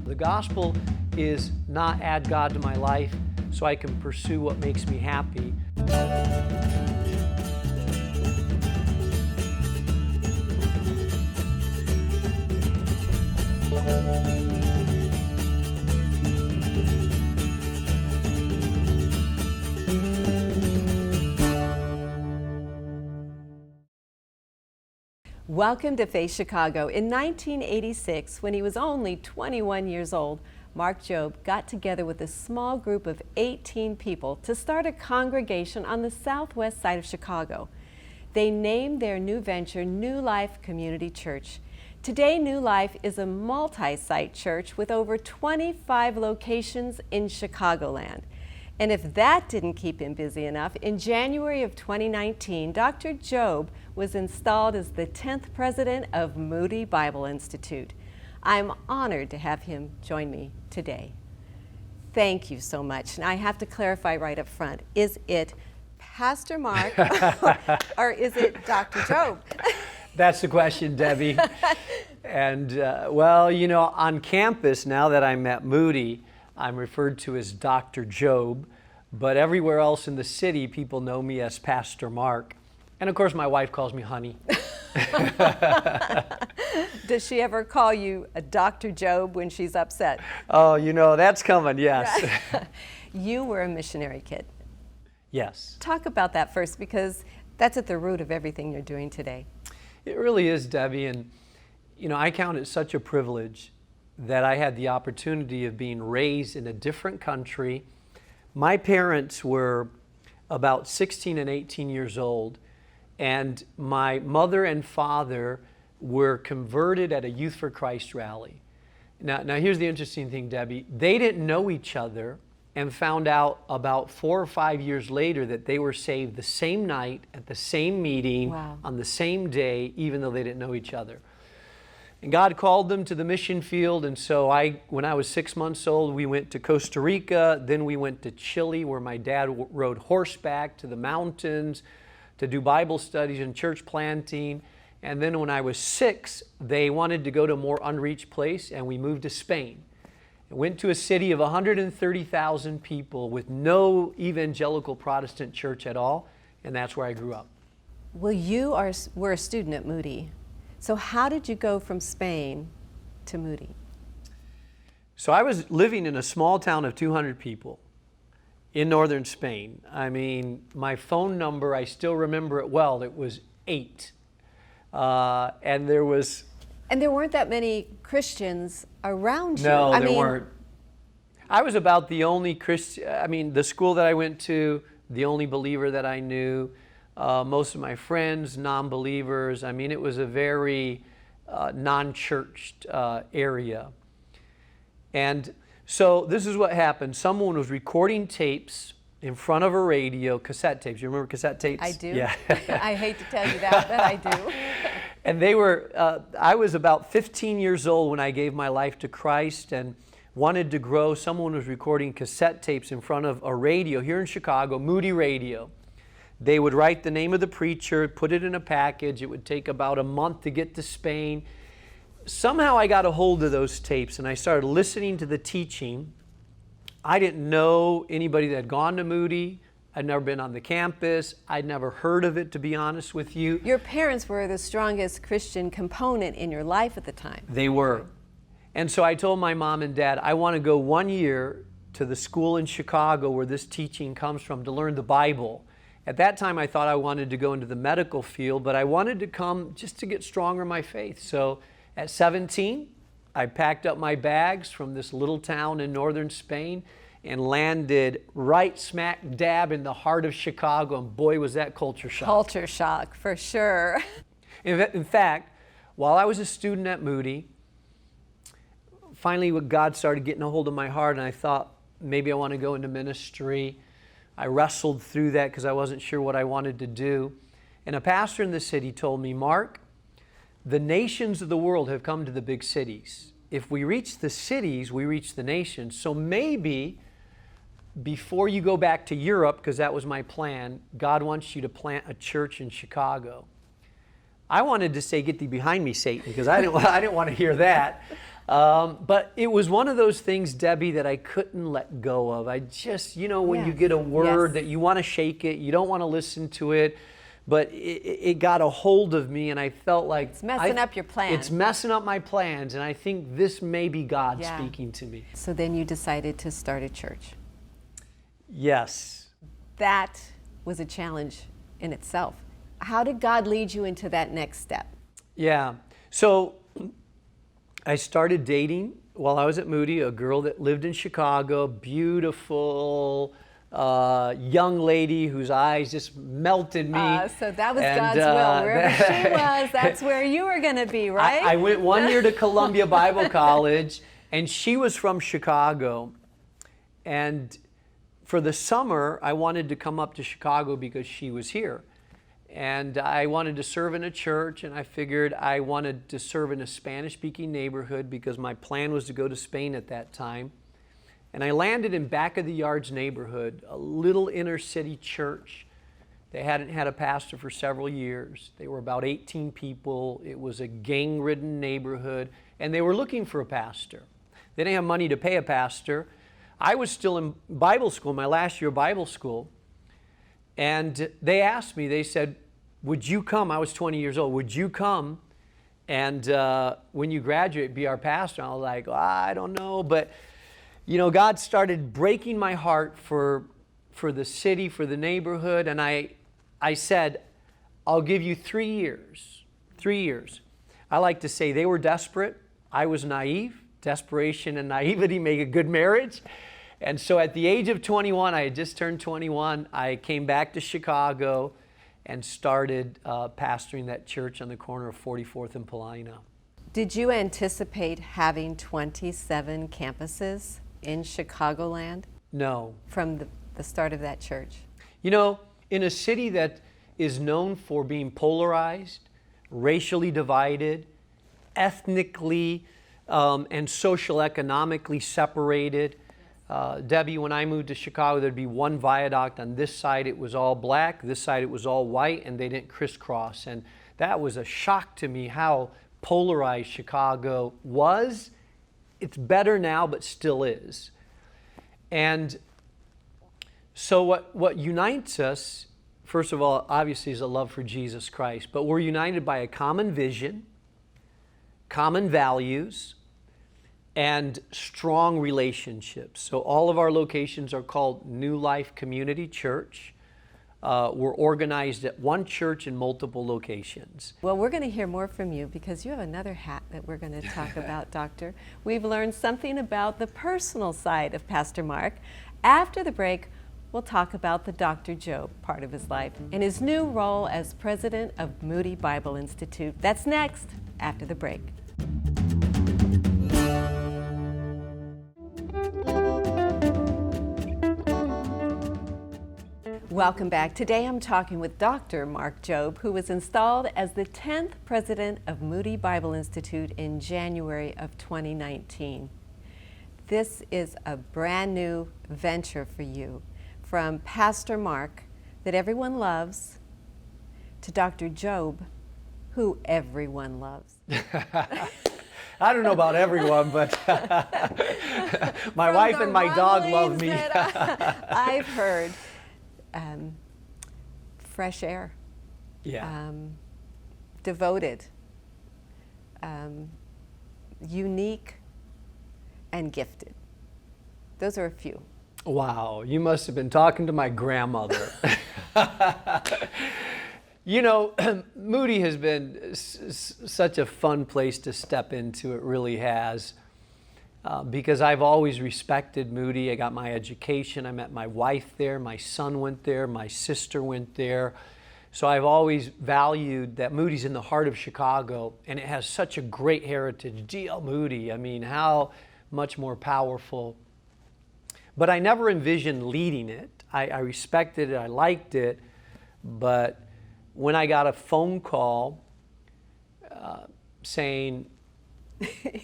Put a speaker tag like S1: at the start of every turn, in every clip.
S1: The gospel is not add God to my life so I can pursue what makes me happy.
S2: Welcome to Faith Chicago. In 1986, when he was only 21 years old, Mark Jobe got together with a small group of 18 people to start a congregation on the southwest side of Chicago. They named their new venture New Life Community Church. Today, New Life is a multi-site church with over 25 locations in Chicagoland. And if that didn't keep him busy enough, in January of 2019, Dr. Jobe was installed as the 10th president of Moody Bible Institute. I'm honored to have him join me today. Thank you so much. And I have to clarify right up front, is it Pastor Mark or is it Dr. Jobe?
S1: That's the question, Debbie. And well, you know, on campus, now that I'm at Moody, I'm referred to as Dr. Jobe, but everywhere else in the city, people know me as Pastor Mark. And of course, my wife calls me honey.
S2: Does she ever call you a Dr. Jobe when she's upset?
S1: Oh, you know, that's coming, yes.
S2: You were a missionary kid.
S1: Yes.
S2: Talk about that first, because that's at the root of everything you're doing today.
S1: It really is, Debbie, and you know, I count it such a privilege that I had the opportunity of being raised in a different country. My parents were about 16 and 18 years old, and my mother and father were converted at a Youth for Christ rally. Now here's the interesting thing, Debbie. They didn't know each other and found out about 4 or 5 years later that they were saved the same night at the same meeting.
S2: Wow.
S1: On the same day, even though they didn't know each other. And God called them to the mission field, and so when I was 6 months old, we went to Costa Rica, then we went to Chile, where my dad rode horseback to the mountains to do Bible studies and church planting. And then when I was 6, they wanted to go to a more unreached place, and we moved to Spain. And went to a city of 130,000 people with no evangelical Protestant church at all, and that's where I grew up.
S2: Well, you were a student at Moody. So how did you go from Spain to Moody?
S1: So I was living in a small town of 200 people in northern Spain. I mean, my phone number, I still remember it well. It was 8. And there
S2: weren't that many Christians around you.
S1: No, there weren't. I was about the only Christian, I mean, the school that I went to, the only believer that I knew. Most of my friends, non-believers. I mean, it was a very non-churched area. And so this is what happened. Someone was recording tapes in front of a radio, cassette tapes. You remember cassette tapes?
S2: I do.
S1: Yeah.
S2: I hate to tell you that, but I do.
S1: And they were, I was about 15 years old when I gave my life to Christ and wanted to grow. Someone was recording cassette tapes in front of a radio here in Chicago, Moody Radio. They would write the name of the preacher, put it in a package. It would take about a month to get to Spain. Somehow I got a hold of those tapes and I started listening to the teaching. I didn't know anybody that had gone to Moody. I'd never been on the campus. I'd never heard of it, to be honest with you.
S2: Your parents were the strongest Christian component in your life at the time.
S1: They were. And so I told my mom and dad, I want to go 1 year to the school in Chicago where this teaching comes from to learn the Bible. At that time, I thought I wanted to go into the medical field, but I wanted to come just to get stronger in my faith. So at 17, I packed up my bags from this little town in northern Spain and landed right smack dab in the heart of Chicago, and boy, was that culture shock.
S2: Culture shock, for sure.
S1: In fact, while I was a student at Moody, finally God started getting a hold of my heart, and I thought, maybe I want to go into ministry. I wrestled through that because I wasn't sure what I wanted to do. And a pastor in the city told me, Mark, the nations of the world have come to the big cities. If we reach the cities, we reach the nations. So maybe before you go back to Europe, because that was my plan, God wants you to plant a church in Chicago. I wanted to say, get thee behind me, Satan, because I didn't want to hear that. But it was one of those things, Debbie, that I couldn't let go of. I just, when you get a word that you want to shake it, you don't want to listen to it, but it got a hold of me, and I felt like
S2: it's messing up your plans.
S1: It's messing up my plans, and I think this may be God speaking to me.
S2: So then you decided to start a church.
S1: Yes.
S2: That was a challenge in itself. How did God lead you into that next step?
S1: Yeah. So I started dating while I was at Moody, a girl that lived in Chicago, beautiful young lady whose eyes just melted me.
S2: So that was God's will. Wherever she was, that's where you were going to be, right?
S1: I went 1 year to Columbia Bible College, and she was from Chicago. And for the summer, I wanted to come up to Chicago because she was here. And I wanted to serve in a church, and I figured I wanted to serve in a Spanish-speaking neighborhood because my plan was to go to Spain at that time. And I landed in Back of the Yards neighborhood, a little inner city church. They hadn't had a pastor for several years. They were about 18 people. It was a gang-ridden neighborhood, and they were looking for a pastor. They didn't have money to pay a pastor. I was still in Bible school, my last year of Bible school, and they asked me, they said, would you come? I was 20 years old. Would you come and when you graduate, be our pastor? And I was like, I don't know. But, God started breaking my heart for the city, for the neighborhood. And I said, I'll give you 3 years. 3 years. I like to say they were desperate. I was naive. Desperation and naivety make a good marriage. And so at the age of 21, I had just turned 21, I came back to Chicago and started pastoring that church on the corner of 44th and Paulina.
S2: Did you anticipate having 27 campuses in Chicagoland?
S1: No.
S2: From the start of that church?
S1: In a city that is known for being polarized, racially divided, ethnically and social economically separated. Debbie, when I moved to Chicago, there'd be one viaduct. On this side it was all black, this side it was all white, and they didn't crisscross. And that was a shock to me how polarized Chicago was. It's better now, but still is. And so what unites us, first of all, obviously is a love for Jesus Christ, but we're united by a common vision, common values, and strong relationships. So all of our locations are called New Life Community Church. We're organized at one church in multiple locations.
S2: Well, we're going to hear more from you because you have another hat that we're going to talk about, Doctor. We've learned something about the personal side of Pastor Mark. After the break, we'll talk about the Dr. Jobe part of his life and his new role as president of Moody Bible Institute. That's next, after the break. Welcome back. Today I'm talking with Dr. Mark Jobe, who was installed as the 10th president of Moody Bible Institute in January of 2019. This is a brand new venture for you, from Pastor Mark, that everyone loves, to Dr. Jobe, who everyone loves.
S1: I don't know about everyone, but my wife and my dog love me.
S2: I've heard fresh air, devoted, unique, and gifted. Those are a few.
S1: Wow, you must have been talking to my grandmother. Moody has been such a fun place to step into. It really has. Because I've always respected Moody. I got my education. I met my wife there. My son went there. My sister went there. So I've always valued that Moody's in the heart of Chicago, and it has such a great heritage. D.L. Moody, I mean, how much more powerful. But I never envisioned leading it. I respected it. I liked it. But when I got a phone call saying,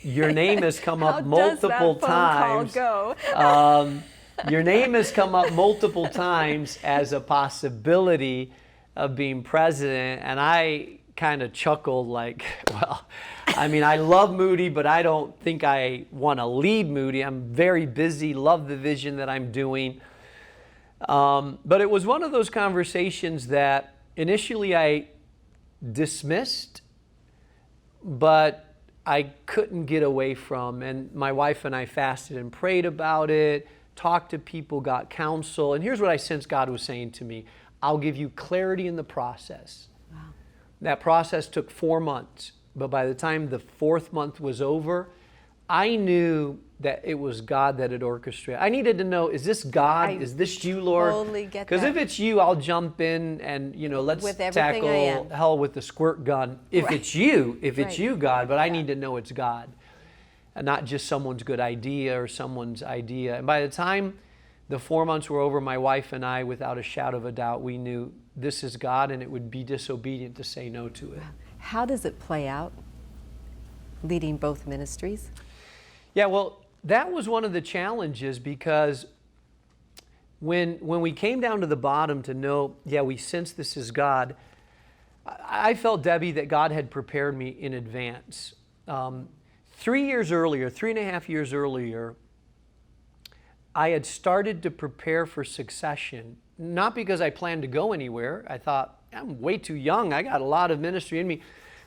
S1: your name has come up multiple times. Your name has come up multiple times as a possibility of being president, and I kind of chuckled like, well, I mean, I love Moody, but I don't think I want to lead Moody. I'm very busy, love the vision that I'm doing. But it was one of those conversations that initially I dismissed, but I couldn't get away from. And my wife and I fasted and prayed about it, talked to people, got counsel. And here's what I sensed God was saying to me: I'll give you clarity in the process. Wow. That process took 4 months. But by the time the 4th month was over, I knew that it was God that had orchestrated. I needed to know, is this God? Is this you, Lord?
S2: Totally get that.
S1: Because if it's you, I'll jump in and, let's tackle hell with the squirt gun. If it's you, it's you, God. But I need to know it's God, and not just someone's good idea or someone's idea. And by the time the 4 months were over, my wife and I, without a shadow of a doubt, we knew this is God, and it would be disobedient to say no to it.
S2: How does it play out, leading both ministries?
S1: Yeah, well, that was one of the challenges, because when we came down to the bottom to know, we sense this is God, I felt, Debbie, that God had prepared me in advance. 3 years earlier, 3.5 years earlier, I had started to prepare for succession, not because I planned to go anywhere. I thought, I'm way too young, I got a lot of ministry in me.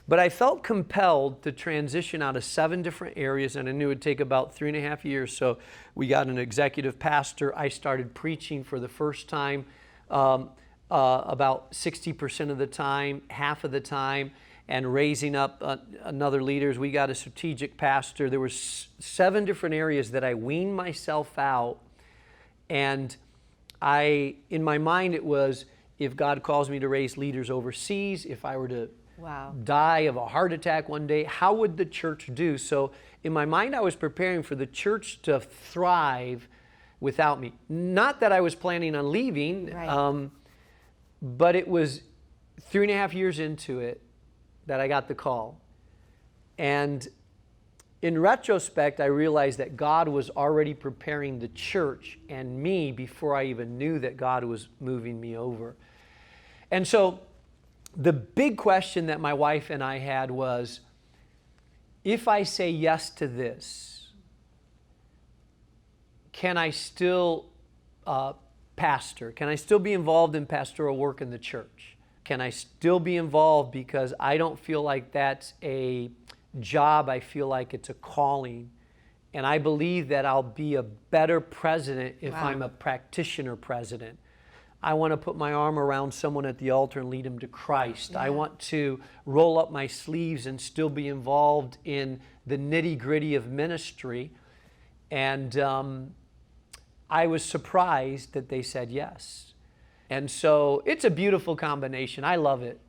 S1: But I felt compelled to transition out of 7 different areas, and I knew it would take about 3.5 years. So we got an executive pastor. I started preaching for the first time about 60% of the time, half of the time, and raising up another leaders. We got a strategic pastor. There were 7 different areas that I weaned myself out, and in my mind it was, if God calls me to raise leaders overseas, if I were to die of a heart attack one day, how would the church do? So in my mind, I was preparing for the church to thrive without me. Not that I was planning on leaving, but it was 3.5 years into it that I got the call. And in retrospect, I realized that God was already preparing the church and me before I even knew that God was moving me over. And so the big question that my wife and I had was, if I say yes to this, can I still pastor? Can I still be involved in pastoral work in the church? Can I still be involved, because I don't feel like that's a job, I feel like it's a calling. And I believe that I'll be a better president if I'm a practitioner president. I want to put my arm around someone at the altar and lead them to Christ. I want to roll up my sleeves and still be involved in the nitty-gritty of ministry. And I was surprised that they said yes. And so it's a beautiful combination. I love it.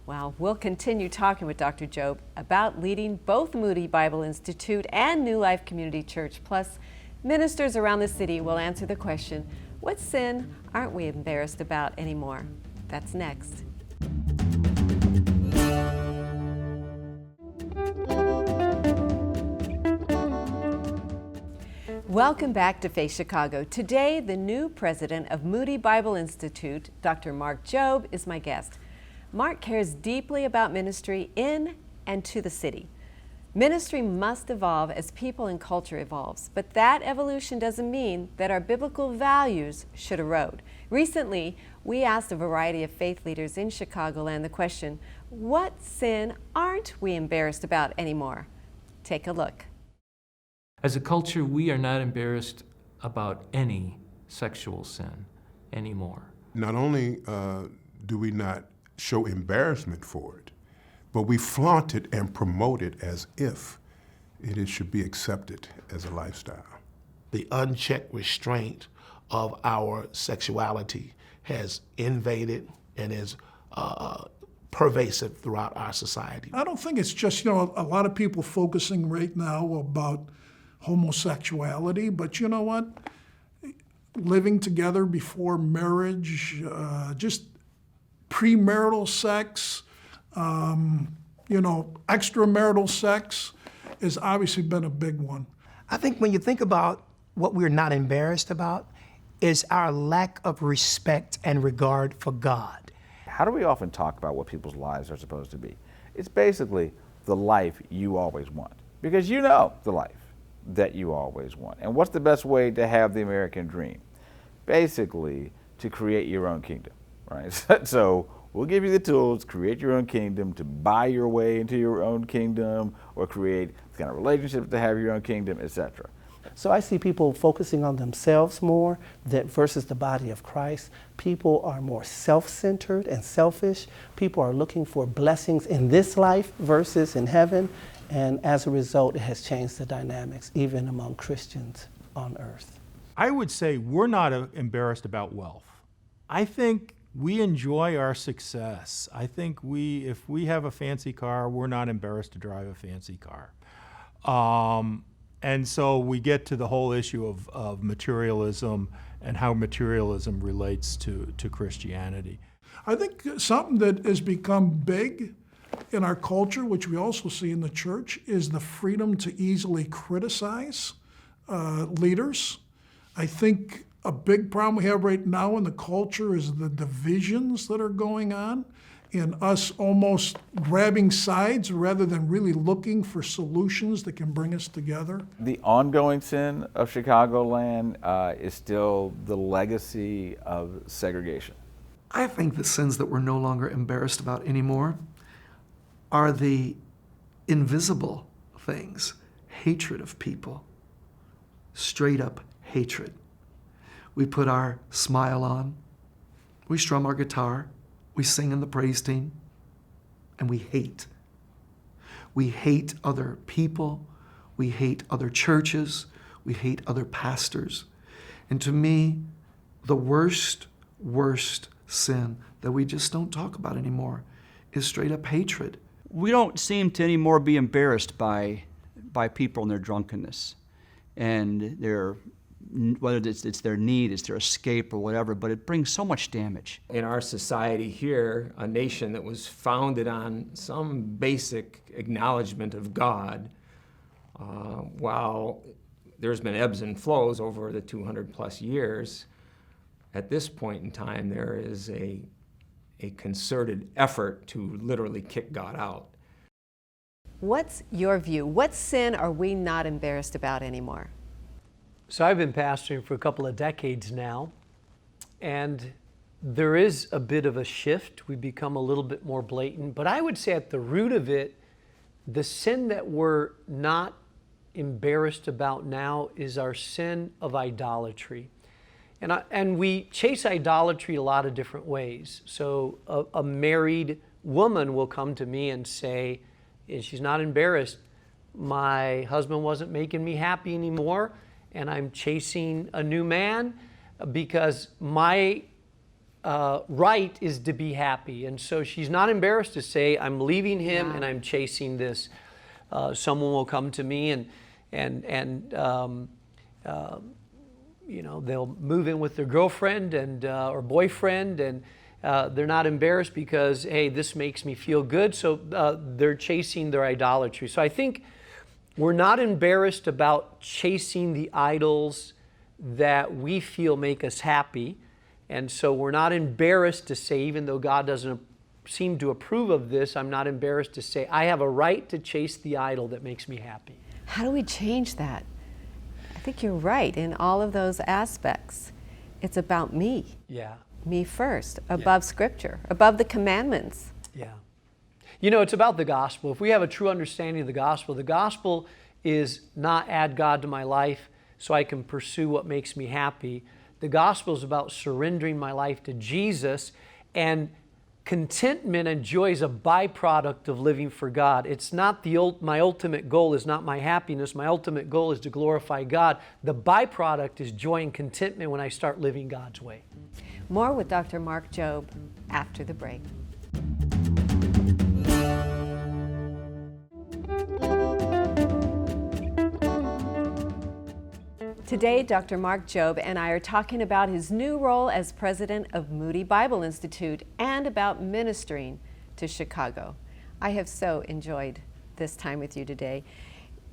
S2: Well, we'll continue talking with Dr. Jobe about leading both Moody Bible Institute and New Life Community Church. Plus, ministers around the city will answer the question, what sin aren't we embarrassed about anymore? That's next. Welcome back to Faith Chicago. Today, the new president of Moody Bible Institute, Dr. Mark Jobe, is my guest. Mark cares deeply about ministry in and to the city. Ministry must evolve as people and culture evolves, but that evolution doesn't mean that our biblical values should erode. Recently, we asked a variety of faith leaders in Chicagoland the question, what sin aren't we embarrassed about anymore? Take a look.
S3: As a culture, we are not embarrassed about any sexual sin anymore.
S4: Not only do we not show embarrassment for it, but we flaunt it and promote it as if it should be accepted as a lifestyle.
S5: The unchecked restraint of our sexuality has invaded and is pervasive throughout our society.
S6: I don't think it's just, a lot of people focusing right now about homosexuality, but you know what? Living together before marriage, just premarital sex, extramarital sex has obviously been a big one.
S7: I think when you think about what we're not embarrassed about is our lack of respect and regard for God.
S8: how do we often talk about what people's lives are supposed to be? It's basically the life you always want, because you know the life that you always want. And what's the best way to have the American dream? Basically, to create your own kingdom, right? So we'll give you the tools, create your own kingdom, to buy your way into your own kingdom, or create the kind of relationships to have your own kingdom, etc.
S7: So I see people focusing on themselves more versus the body of Christ. People are more self-centered and selfish. People are looking for blessings in this life versus in heaven. And as a result, it has changed the dynamics, even among Christians on earth.
S9: I would say we're not embarrassed about wealth. I think we enjoy our success. I think if we have a fancy car, we're not embarrassed to drive a fancy car. And so we get to the whole issue of materialism and how materialism relates to Christianity.
S6: I think something that has become big in our culture, which we also see in the church, is the freedom to easily criticize leaders. I think a big problem we have right now in the culture is the divisions that are going on, and us almost grabbing sides rather than really looking for solutions that can bring us together.
S8: The ongoing sin of Chicagoland is still the legacy of segregation.
S10: I think the sins that we're no longer embarrassed about anymore are the invisible things. Hatred of people. Straight up hatred. We put our smile on, we strum our guitar, we sing in the praise team, and we hate. We hate other people, we hate other churches, we hate other pastors. And to me, the worst sin that we just don't talk about anymore is straight up hatred.
S11: We don't seem to anymore be embarrassed by people and their drunkenness and whether it's their need, it's their escape or whatever, but it brings so much damage.
S12: In our society here, a nation that was founded on some basic acknowledgement of God, while there's been ebbs and flows over the 200 plus years, at this point in time there is a concerted effort to literally kick God out.
S2: What's your view? What sin are we not embarrassed about anymore?
S1: So I've been pastoring for a couple of decades now, and there is a bit of a shift. We become a little bit more blatant, but I would say at the root of it, the sin that we're not embarrassed about now is our sin of idolatry. And we chase idolatry a lot of different ways. So a married woman will come to me and say, and she's not embarrassed, my husband wasn't making me happy anymore, and I'm chasing a new man because my right is to be happy. And so she's not embarrassed to say, I'm leaving him and I'm chasing this. Someone will come to me and you know, they'll move in with their girlfriend or boyfriend, and they're not embarrassed because, hey, this makes me feel good. So they're chasing their idolatry. So I think we're not embarrassed about chasing the idols that we feel make us happy. And so we're not embarrassed to say, even though God doesn't seem to approve of this, I'm not embarrassed to say, I have a right to chase the idol that makes me happy.
S2: How do we change that? I think you're right in all of those aspects. It's about me.
S1: Yeah.
S2: Me first, above Scripture, above the commandments.
S1: Yeah. You know, it's about the gospel. If we have a true understanding of the gospel is not add God to my life so I can pursue what makes me happy. The gospel is about surrendering my life to Jesus, and contentment and joy is a byproduct of living for God. It's not my ultimate goal is not my happiness. My ultimate goal is to glorify God. The byproduct is joy and contentment when I start living God's way.
S2: More with Dr. Mark Jobe after the break. Today, Dr. Mark Jobe and I are talking about his new role as president of Moody Bible Institute and about ministering to Chicago. I have so enjoyed this time with you today.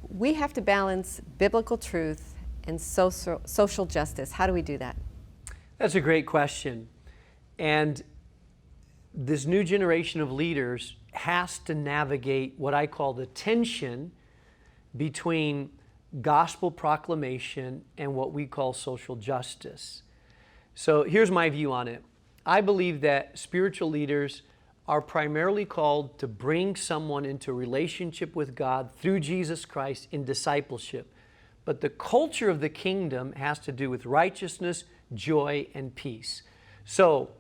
S2: We have to balance biblical truth and social justice. How do we do that?
S1: That's a great question. And this new generation of leaders has to navigate what I call the tension between gospel proclamation and what we call social justice. So here's my view on it. I believe that spiritual leaders are primarily called to bring someone into a relationship with God through Jesus Christ in discipleship. But the culture of the kingdom has to do with righteousness, joy, and peace. So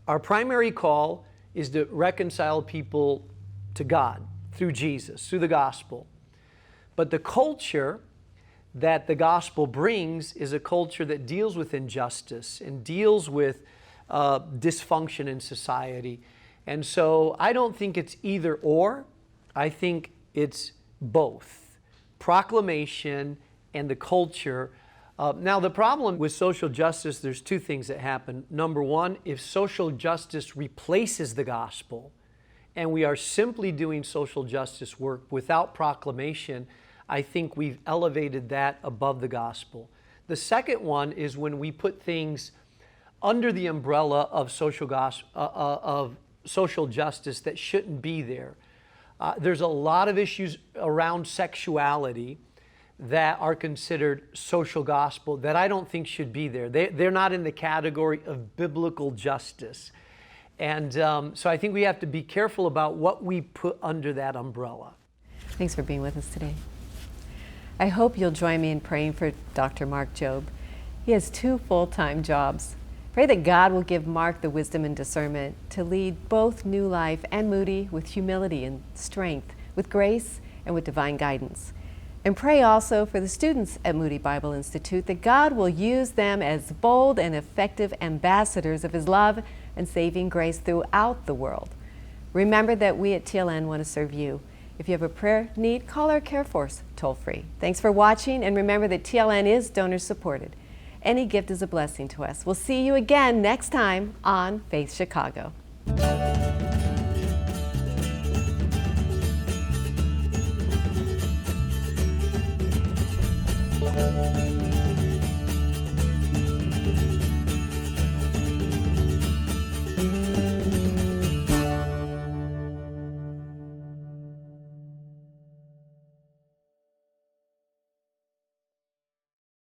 S1: our primary call is to reconcile people to God through Jesus, through the gospel. But the culture that the gospel brings is a culture that deals with injustice and deals with dysfunction in society. And so I don't think it's either or. I think it's both. Proclamation and the culture. Now the problem with social justice, there's two things that happen. Number one, if social justice replaces the gospel and we are simply doing social justice work without proclamation, I think we've elevated that above the gospel. The second one is when we put things under the umbrella of social justice that shouldn't be there. There's a lot of issues around sexuality that are considered social gospel that I don't think should be there. They're not in the category of biblical justice. And so I think we have to be careful about what we put under that umbrella.
S2: Thanks for being with us today. I hope you'll join me in praying for Dr. Mark Jobe. He has 2 full-time jobs. Pray that God will give Mark the wisdom and discernment to lead both New Life and Moody with humility and strength, with grace and with divine guidance. And pray also for the students at Moody Bible Institute that God will use them as bold and effective ambassadors of His love and saving grace throughout the world. Remember that we at TLN want to serve you. If you have a prayer need, call our Care Force toll-free. Thanks for watching, and remember that TLN is donor-supported. Any gift is a blessing to us. We'll see you again next time on Faith Chicago.